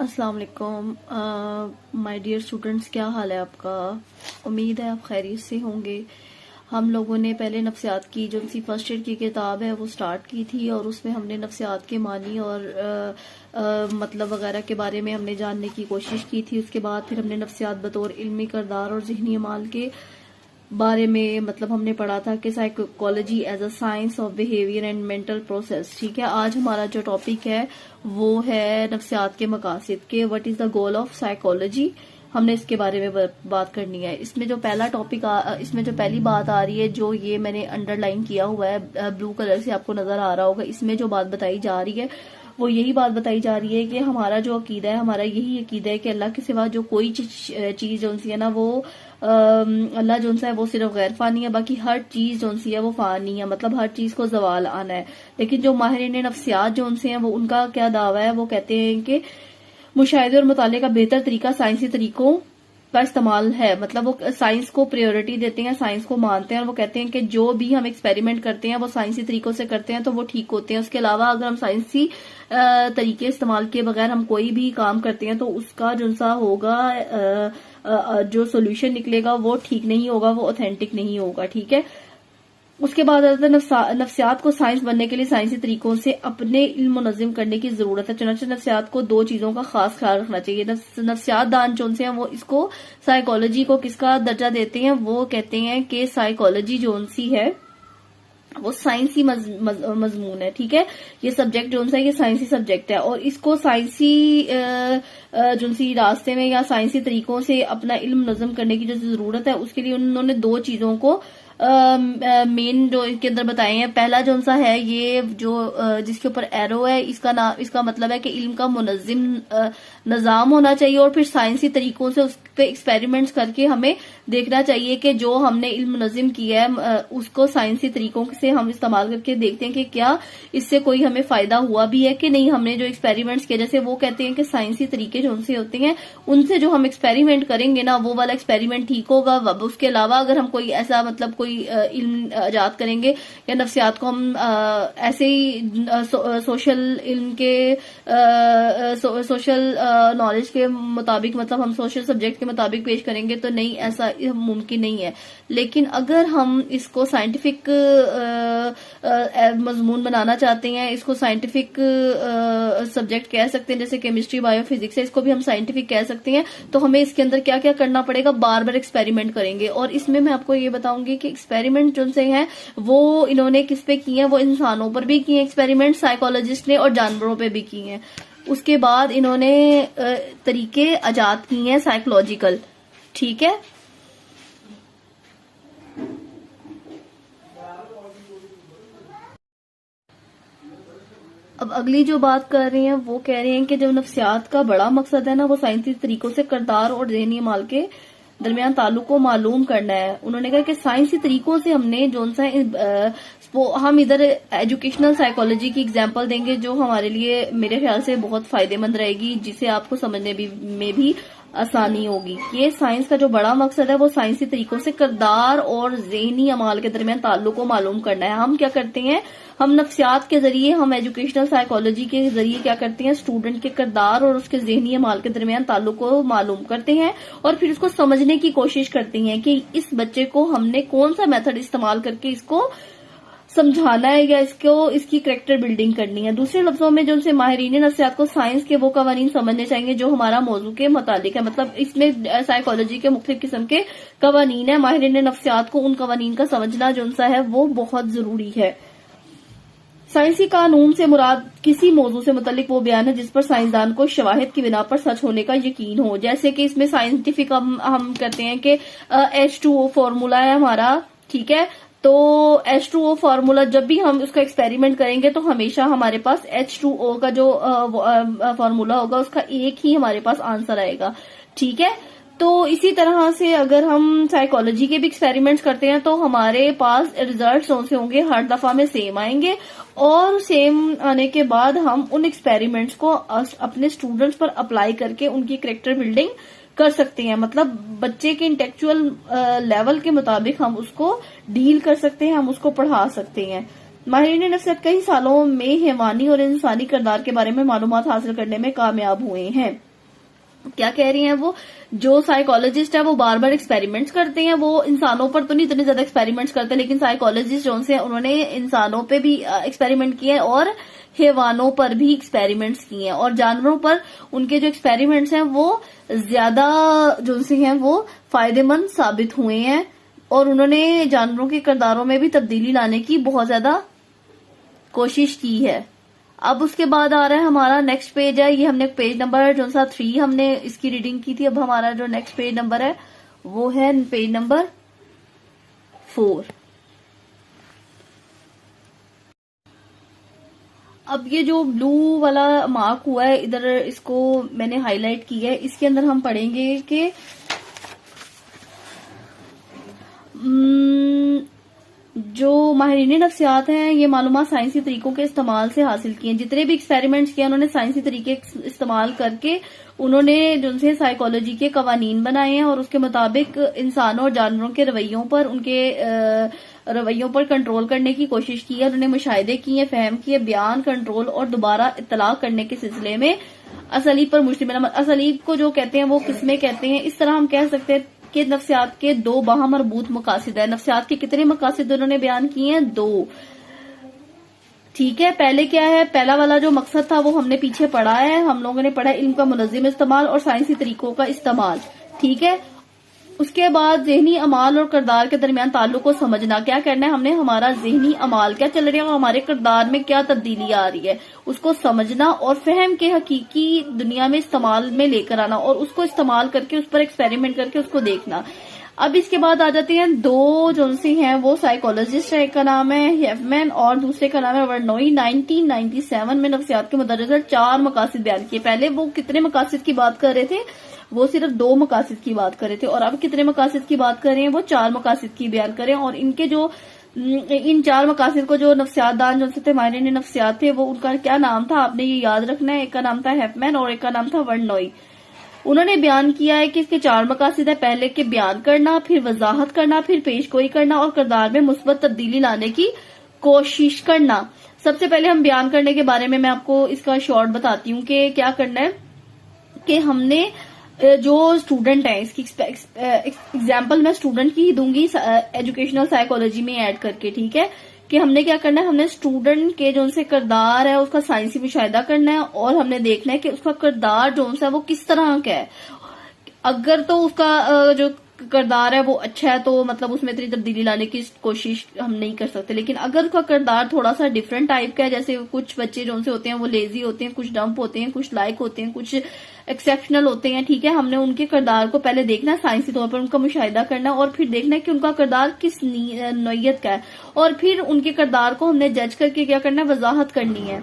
अस्सलाम वालेकुम my dear students, क्या हाल है आपका। उम्मीद है आप खैरियत से होंगे। हम लोगों ने पहले नफ्सियात की जो सी फर्स्ट ईयर की किताब है वो स्टार्ट की थी और उसमें हमने नफ्सियात के मानी और मतलब वगैरह के बारे में हमने जानने की कोशिश की थी। उसके बाद फिर हमने नफ्सियात बतौर इल्मी किरदार और ज़हनी अमाल के बारे में मतलब हमने पढ़ा था कि psychology as a science of behaviour and mental process. ठीक है, आज हमारा जो टॉपिक है वो है नफ्सियात के मकासद के, what is the goal of psychology. हमने इसके बारे में बात करनी है। इसमें जो पहला टॉपिक इसमें जो पहली बात आ रही है, जो ये मैंने अंडरलाइन किया हुआ है ब्लू कलर से, आपको नजर आ रहा होगा। इसमें जो बात बताई जा रही है वो यही बात बताई जा रही है कि हमारा जो अकीदा है, हमारा यही अकीदा है कि अल्लाह के सिवा जो कोई चीज जो सी है ना वो अल्लाह जो सा है वो सिर्फ गैर फानी है, बाकी हर चीज जो सी है वो फानी है, मतलब हर चीज को जवाल आना है। लेकिन जो माहिरीन नफ्सियात जो उनसे हैं वो उनका क्या दावा है, वो कहते हैं कि मुशाहिदे और मुताले का बेहतर तरीका साइंसी तरीकों का इस्तेमाल है। मतलब वो साइंस को प्रायोरिटी देते हैं, साइंस को मानते हैं और वो कहते हैं कि जो भी हम एक्सपेरिमेंट करते हैं वो साइंसी तरीकों से करते हैं तो वो ठीक होते हैं। उसके अलावा अगर हम साइंसी तरीके इस्तेमाल किए बगैर हम कोई भी काम करते हैं तो उसका जो सा होगा जो सोल्यूशन निकलेगा वो ठीक नहीं होगा, वो ऑथेंटिक नहीं होगा। ठीक है, उसके बाद नफ्सियात को साइंस बनने के लिए साइंसी तरीकों से अपने इल्म मुनज़्ज़म करने की जरूरत है। चुनांचे नफ्सियात को दो चीजों का खास ख्याल रखना चाहिए। नफ्सियात दान जो से हैं वो इसको साइकोलॉजी को किसका दर्जा देते हैं, वो कहते हैं कि साइकोलॉजी जो सी है वो साइंसी मजमून है। ठीक है, ये सब्जेक्ट जो है ये साइंसी सब्जेक्ट है और इसको साइंसी जो सी रास्ते में या साइंसी तरीकों से अपना इल्म नज़म करने की जो जरूरत है उसके लिए उन्होंने दो चीजों को मेन जो इसके अंदर बताए हैं। पहला जो सा है ये जो जिसके ऊपर एरो है, इसका मतलब है कि इल्म का मुनज़्ज़म निजाम होना चाहिए और फिर साइंसी तरीकों से उस पे एक्सपेरिमेंट्स करके हमें देखना चाहिए कि जो हमने इल्म मुनज़्ज़म किया है उसको साइंसी तरीकों से हम इस्तेमाल करके देखते हैं कि क्या इससे कोई हमें फायदा हुआ भी है कि नहीं। हमने जो एक्सपेरिमेंट्स किए, जैसे वो कहते हैं कि साइंसी तरीके जो उनसे होते हैं उनसे जो हम एक्सपेरिमेंट करेंगे ना वो वाला एक्सपेरिमेंट ठीक होगा। उसके अलावा अगर हम कोई ऐसा मतलब कोई इल्म इजाद करेंगे या नफ्सियात को हम ऐसे ही सोशल इल्म के सोशल नॉलेज के मुताबिक मतलब हम सोशल सब्जेक्ट के मुताबिक पेश करेंगे तो नहीं, ऐसा मुमकिन नहीं है। लेकिन अगर हम इसको साइंटिफिक मजमून बनाना चाहते हैं, इसको साइंटिफिक सब्जेक्ट कह सकते हैं, जैसे केमिस्ट्री बायोफिजिक्स है, इसको भी हम साइंटिफिक कह सकते हैं, तो हमें इसके अंदर क्या क्या करना पड़ेगा, बार बार एक्सपेरिमेंट करेंगे। और इसमें मैं आपको ये बताऊंगी कि एक्सपेरिमेंट जो से हैं वो इन्होंने किस पे किए हैं, वो इंसानों पर भी किए एक्सपेरिमेंट साइकोलॉजिस्ट ने और जानवरों पे भी किए हैं। उसके बाद इन्होंने तरीके इजाद किए हैं साइकोलॉजिकल। ठीक है, अब अगली जो बात कर रहे हैं वो कह रहे हैं कि जो नफ्सियात का बड़ा मकसद है ना वो साइंसी तरीकों से किरदार और ज़हनी अमाल के दरमियान ताल्लुक को मालूम करना है। उन्होंने कहा कि साइंसी तरीकों से हमने जो सा हम इधर एजुकेशनल साइकोलॉजी की एग्जांपल देंगे जो हमारे लिए मेरे ख्याल से बहुत फायदेमंद रहेगी, जिसे आपको समझने में भी आसानी होगी। ये साइंस का जो बड़ा मकसद है वो साइंसी तरीकों से किरदार और ज़हनी अमाल के दरमियान ताल्लुक को मालूम करना है। हम क्या करते हैं, हम नफ्सियात के जरिए, हम एजुकेशनल साइकोलॉजी के जरिए क्या करते हैं, स्टूडेंट के किरदार और उसके ज़हनी अमाल के दरमियान ताल्लुक को मालूम करते हैं और फिर उसको समझने की कोशिश करते हैं कि इस बच्चे को हमने कौन सा मेथड इस्तेमाल करके इसको समझाना है या इसकी करेक्टर बिल्डिंग करनी है। दूसरे लफ्जों में जो उनसे माहिरीन नफ्सियात को साइंस के वो कवानीन समझने चाहिए जो हमारा मौजू के मुतालिक है। मतलब इसमें साइकोलॉजी के मुख्तलिफ किस्म के कवानीन है, माहिरीन नफ्सियात को उन कवानीन का समझना जो सा है वो बहुत जरूरी है। साइंसी कानून से मुराद किसी मौजू से मुतल्लिक वो बयान है जिस पर साइंसदान को शवाहिद की बिना पर सच होने का यकीन हो। जैसे कि इसमें साइंटिफिक हम कहते हैं कि H2O फार्मूला है हमारा। ठीक है, तो H2O फार्मूला जब भी हम उसका एक्सपेरिमेंट करेंगे तो हमेशा हमारे पास H2O का जो फार्मूला होगा उसका एक ही हमारे पास आंसर आएगा। ठीक है, तो इसी तरह से अगर हम साइकोलॉजी के भी एक्सपेरिमेंट्स करते हैं तो हमारे पास रिजल्ट्स कौन से होंगे, हर दफा में सेम आएंगे और सेम आने के बाद हम उन एक्सपेरिमेंट्स को अपने स्टूडेंट्स पर अप्लाई करके उनकी करेक्टर बिल्डिंग कर सकते हैं, मतलब बच्चे के इंटेलेक्चुअल लेवल के मुताबिक हम उसको डील कर सकते हैं, हम उसको पढ़ा सकते हैं। माहिरीन नफ्सियात कई सालों में हैवानी और इंसानी किरदार के बारे में मालूमात हासिल करने में कामयाब हुए हैं। क्या कह रही हैं वो, जो साइकोलॉजिस्ट है वो बार बार एक्सपेरिमेंट्स करते हैं, वो इंसानों पर तो नहीं इतने ज्यादा एक्सपेरिमेंट्स करते, लेकिन साइकोलॉजिस्ट जो से उन्होंने इंसानों पे भी एक्सपेरिमेंट किए हैं और हैवानों पर भी एक्सपेरिमेंट्स किए हैं, और जानवरों पर उनके जो एक्सपेरिमेंट्स हैं वो ज्यादा जो से हैं वो फायदेमंद साबित हुए हैं, और उन्होंने जानवरों के किरदारों में भी तब्दीली लाने की बहुत ज्यादा कोशिश की है। अब उसके बाद आ रहा है हमारा नेक्स्ट पेज है, ये हमने पेज नंबर जो सा 3 हमने इसकी रीडिंग की थी। अब हमारा जो नेक्स्ट पेज नंबर है वो है पेज नंबर 4। अब ये जो ब्लू वाला मार्क हुआ है इधर, इसको मैंने हाईलाइट किया है, इसके अंदर हम पढ़ेंगे कि जो माहिरीन नफ्सियात हैं ये मालूमात साइंसी तरीकों के इस्तेमाल से हासिल किए हैं। जितने भी एक्सपेरिमेंट्स किए उन्होंने साइंसी तरीके इस्तेमाल करके उन्होंने जिनसे साइकोलॉजी के कवानीन बनाए हैं, और उसके मुताबिक इंसानों और जानवरों के रवैयों पर उनके रवैयों पर कंट्रोल करने की कोशिश की है। उन्होंने मुशाहिदे किए, फहम किए, बयान, कंट्रोल और दोबारा इत्तला करने के सिलसिले में असलीब पर मुश्तमिल। असलीब को जो कहते हैं वो किसमें कहते हैं, इस तरह हम कह सकते हैं कि नफ्सियात के 2 बाहा मरबूत मकासिद है। नफ्सियात के कितने मकासिद उन्होंने बयान किए हैं? 2। ठीक है, पहले क्या है, पहला वाला जो मकसद था वो हमने पीछे पढ़ा है, हम लोगों ने पढ़ा इल्म का मुनज़्ज़म इस्तेमाल और साइंसी तरीकों का इस्तेमाल। ठीक है, उसके बाद ज़हनी अमाल और किरदार के दरमियान ताल्लुक को समझना। क्या करना है हमने, हमारा ज़हनी अमाल क्या चल रहा है और हमारे किरदार में क्या तब्दीली आ रही है उसको समझना, और फहम के हकीकी दुनिया में इस्तेमाल में लेकर आना, और उसको इस्तेमाल करके उस पर एक्सपेरिमेंट करके उसको देखना। अब इसके बाद आ जाते हैं 2 जो से हैं वो साइकोलॉजिस्ट है, एक का नाम है हेफमैन और दूसरे का नाम है वर्नोई। 1997 में नफ्सियात के मदरसे 4 मकासिद बयान किए। पहले वो कितने मकासिद की बात कर रहे थे, वो सिर्फ 2 मकासिद की बात कर रहे थे, और अब कितने मकासिद की बात कर रहे हैं, वो 4 मकासिद की बयान कर रहे हैं। और इनके जो इन 4 मकासिद को जो नफ्सियातदान जो थे, माहिरीन नफ्सियात थे, वो उनका क्या नाम था आपने ये याद रखना है। एक का नाम था हेफमैन और एक का नाम था वर्नोई। उन्होंने बयान किया है कि इसके 4 मकासिद है, पहले के बयान करना, फिर वजाहत करना, फिर पेशगोई करना और किरदार में मुस्बत तब्दीली लाने की कोशिश करना। सबसे पहले हम बयान करने के बारे में मैं आपको इसका शॉर्ट बताती हूँ कि क्या करना है, कि हमने जो स्टूडेंट है, इसकी एग्जाम्पल मैं स्टूडेंट की ही दूंगी एजुकेशनल साइकोलॉजी में ऐड करके। ठीक है, कि हमने क्या करना है, हमने स्टूडेंट के जो उनसे किरदार है उसका साइंसी मुशाहिदा करना है, और हमने देखना है कि उसका किरदार जो है वो किस तरह का है। अगर तो उसका जो किरदार है वो अच्छा है तो मतलब उसमें इतनी तब्दीली लाने की कोशिश हम नहीं कर सकते, लेकिन अगर उसका किरदार थोड़ा सा डिफरेंट टाइप का है, जैसे कुछ बच्चे जो से होते हैं वो लेजी होते हैं, कुछ डम्प होते हैं, कुछ लाइक होते हैं, कुछ एक्सेप्शनल होते हैं। ठीक है, हमने उनके किरदार को पहले देखना है, साइंसी तौर पर उनका मुशाहिदा करना है, और फिर देखना है कि उनका किरदार किस नौइयत का है, और फिर उनके किरदार को हमने जज करके क्या करना है, वजाहत करनी है।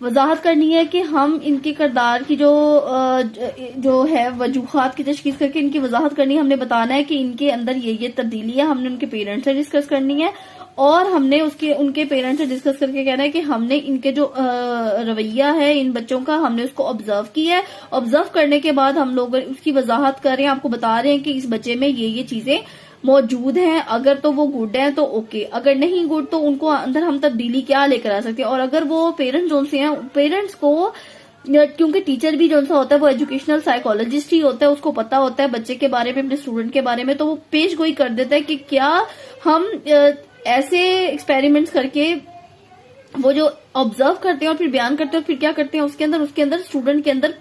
वजाहत करनी है कि हम इनके किरदार की जो है वजूहात की तशखीस करके इनकी वजाहत करनी है। हमने बताना है कि इनके अंदर ये तब्दीली है, हमने उनके पेरेंट्स से डिस्कस करनी है, और हमने उनके पेरेंट्स से डिस्कस करके कहना है कि हमने इनके जो रवैया है इन बच्चों का, हमने उसको ऑब्जर्व किया है। ऑब्जर्व करने के बाद हम लोग उसकी वजाहत कर रहे हैं, आपको बता रहे हैं कि इस बच्चे में ये चीजें मौजूद हैं, अगर तो वो गुड है तो ओके, अगर नहीं गुड तो उनको अंदर हम तब्दीली क्या लेकर आ सकते हैं। और अगर वो पेरेंट्स जो से हैं, पेरेंट्स को, क्योंकि टीचर भी जो सा होता है वो एजुकेशनल साइकोलॉजिस्ट ही होता है, उसको पता होता है बच्चे के बारे में, अपने स्टूडेंट के बारे में, तो वो पेश गोई कर देता है कि क्या हम ऐसे एक्सपेरिमेंट्स करके वो जो ऑब्जर्व करते हैं और फिर बयान करते हैं और फिर क्या करते हैं उसके अंदर स्टूडेंट के अंदर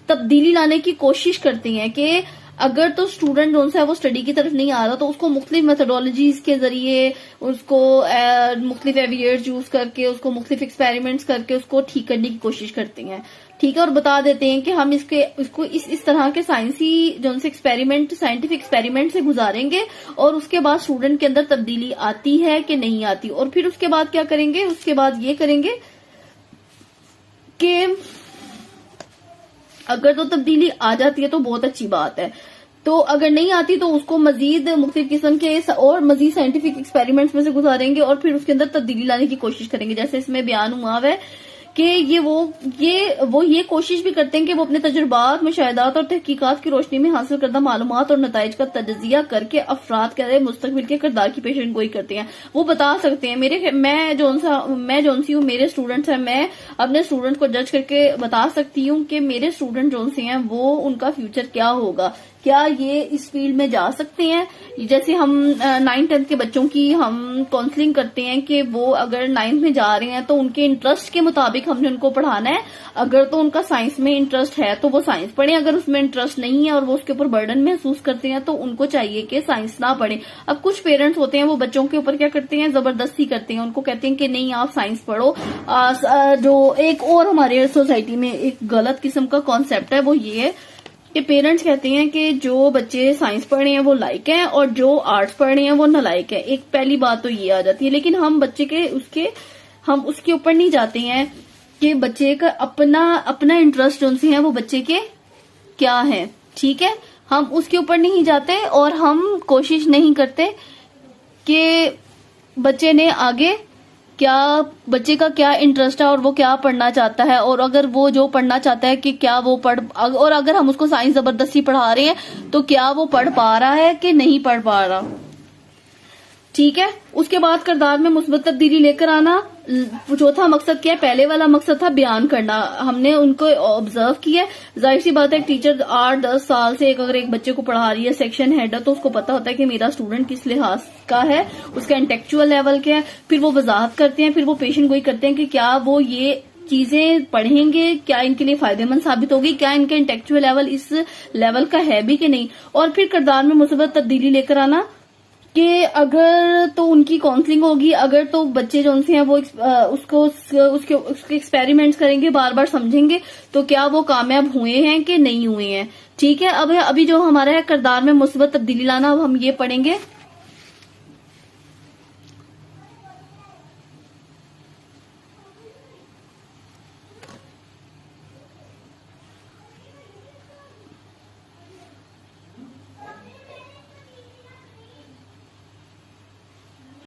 तब्दीली लाने की कोशिश करते हैं कि अगर तो स्टूडेंट जो है वो स्टडी की तरफ नहीं आ रहा तो उसको मुख्तलिफ मेथोडोलॉजीज के जरिए, उसको मुख्तलिफ एवियर्स यूज करके, उसको मुख्तलिफ एक्सपेरिमेंट्स करके उसको ठीक करने की कोशिश करते हैं। ठीक है, और बता देते हैं कि हम इसको इस तरह के साइंसी जो उनसे एक्सपेरिमेंट, साइंटिफिक एक्सपेरिमेंट से गुजारेंगे, और उसके बाद स्टूडेंट के अंदर तब्दीली आती है कि नहीं आती, और फिर उसके बाद क्या करेंगे, उसके बाद ये करेंगे कि अगर तो तब्दीली आ जाती है तो बहुत अच्छी बात है, तो अगर नहीं आती तो उसको मजीद मुख्तलिफ किस्म के और मजीद साइंटिफिक एक्सपेरिमेंट्स में से गुजारेंगे और फिर उसके अंदर तब्दीली लाने की कोशिश करेंगे। जैसे इसमें बयान हुआ है कि ये कोशिश भी करते हैं कि वो अपने तजुर्बात, मुशाहिदात और तहकीकात की रोशनी में हासिल करदा मालूमात और नताइज का तजजिया करके अफराद के मुस्तकबिल के किरदार की पेशन गोई करते हैं। वो बता सकते हैं मैं जौन सी हूँ, मेरे स्टूडेंट्स हैं, मैं अपने स्टूडेंट को जज करके बता सकती हूँ कि मेरे स्टूडेंट जौन से हैं वो उनका फ्यूचर क्या होगा, क्या ये इस फील्ड में जा सकते हैं। जैसे हम 9th-10th के बच्चों की हम काउंसलिंग करते हैं कि वो अगर 9th में जा रहे हैं तो उनके इंटरेस्ट के मुताबिक हमने उनको पढ़ाना है। अगर तो उनका साइंस में इंटरेस्ट है तो वो साइंस पढ़े, अगर उसमें इंटरेस्ट नहीं है और वो उसके ऊपर बर्डन महसूस करते हैं तो उनको चाहिए कि साइंस ना पढ़े। अब कुछ पेरेंट्स होते हैं वो बच्चों के ऊपर क्या करते हैं, जबरदस्ती करते हैं, उनको कहते हैं कि नहीं आप साइंस पढ़ो। जो एक और हमारे सोसाइटी में एक गलत किस्म का कॉन्सेप्ट है वो ये है कि पेरेंट्स कहते हैं कि जो बच्चे साइंस पढ़ रहे हैं वो लायक हैं और जो आर्ट्स पढ़ रहे हैं वो नालायक है। एक पहली बात तो ये आ जाती है, लेकिन हम बच्चे के हम उसके ऊपर नहीं जाते हैं कि बच्चे का अपना इंटरेस्ट जो से है वो बच्चे के क्या है, ठीक है, हम उसके ऊपर नहीं जाते और हम कोशिश नहीं करते कि बच्चे ने आगे बच्चे का क्या इंटरेस्ट है और वो क्या पढ़ना चाहता है, और अगर वो जो पढ़ना चाहता है कि क्या वो और अगर हम उसको साइंस जबरदस्ती पढ़ा रहे हैं तो क्या वो पढ़ पा रहा है कि नहीं पढ़ पा रहा, ठीक है। उसके बाद किरदार में मुस्बत तब्दीली लेकर आना। चौथा मकसद क्या है, पहले वाला मकसद था बयान करना, हमने उनको ऑब्जर्व किया। जाहिर सी बात है टीचर 8-10 साल से अगर एक बच्चे को पढ़ा रही है, सेक्शन हेड है, तो उसको पता होता है कि मेरा स्टूडेंट किस लिहाज का है, उसका इंटेलेक्चुअल लेवल क्या है। फिर वो वजाहत करते हैं, फिर वो पेशेंट गोई करते हैं कि क्या वो ये चीजें पढ़ेंगे, क्या इनके लिए फायदेमंद साबित होगी, क्या इनका इंटेलेक्चुअल लेवल इस लेवल का है भी कि नहीं। और फिर किरदार में मुस्बत तब्दीली लेकर आना कि अगर तो उनकी काउंसलिंग होगी, अगर तो बच्चे जो उनसे हैं वो उसके एक्सपेरिमेंट्स करेंगे, बार बार समझेंगे, तो क्या वो कामयाब हुए हैं कि नहीं हुए हैं, ठीक है। अब अभी जो हमारा है किरदार में मुस्बत तब्दीली लाना, अब हम ये पढ़ेंगे।